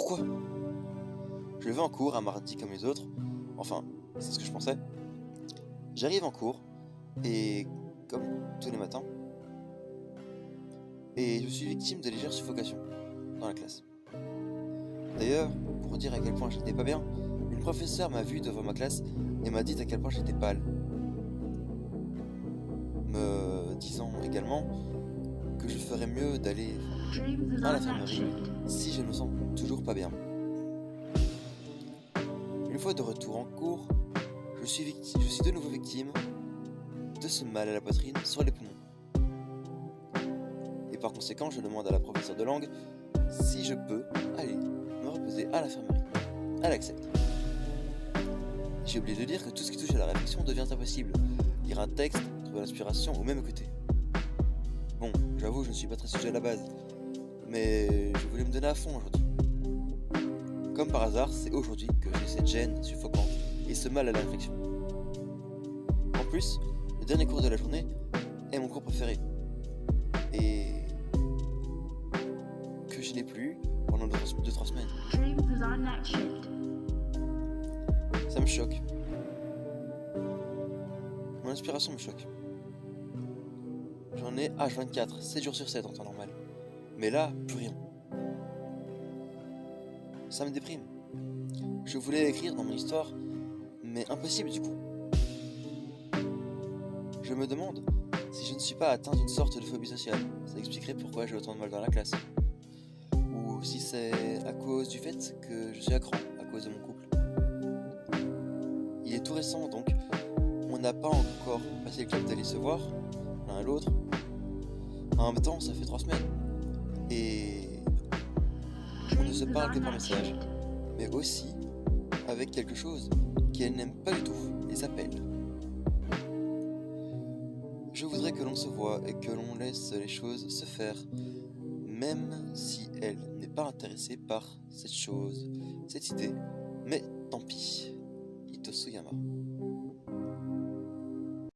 pourquoi? Je vais en cours un mardi comme les autres, enfin, c'est ce que je pensais. J'arrive en cours, et comme tous les matins, et je suis victime de légères suffocations dans la classe. D'ailleurs, pour dire à quel point j'étais pas bien, une professeure m'a vu devant ma classe et m'a dit à quel point j'étais pâle, me disant également que je ferais mieux d'aller à l'infirmerie si je ne me sens toujours pas bien. Une fois de retour en cours, je suis de nouveau victime de ce mal à la poitrine sur les poumons. Et par conséquent, je demande à la professeure de langue si je peux aller me reposer à l'infirmerie. Elle accepte. J'ai oublié de dire que tout ce qui touche à la réflexion devient impossible. Lire un texte, trouver l'inspiration ou même écouter. Bon, j'avoue, je ne suis pas très sujet à la base, mais je voulais me donner à fond aujourd'hui. Comme par hasard, c'est aujourd'hui que j'ai cette gêne suffocante et ce mal à la réflexion. En plus, le dernier cours de la journée est mon cours préféré. Et que je n'ai plus pendant 2-3 semaines. Ça me choque. Mon inspiration me choque. J'en ai H24, 7 jours sur 7 en temps normal. Mais là, plus rien. Ça me déprime. Je voulais écrire dans mon histoire, mais impossible du coup. Je me demande si je ne suis pas atteint d'une sorte de phobie sociale. Ça expliquerait pourquoi j'ai autant de mal dans la classe. Ou si c'est à cause du fait que je suis à cran à cause de mon couple. Il est tout récent donc on n'a pas encore passé le cap d'aller se voir l'un à l'autre. En même temps, ça fait 3 semaines. Et on ne se parle que par message. Mais aussi avec quelque chose qu'elle n'aime pas du tout, les appels. Je voudrais que l'on se voie et que l'on laisse les choses se faire, même si elle n'est pas intéressée par cette chose, cette idée. Mais tant pis. Ito Sugiyama.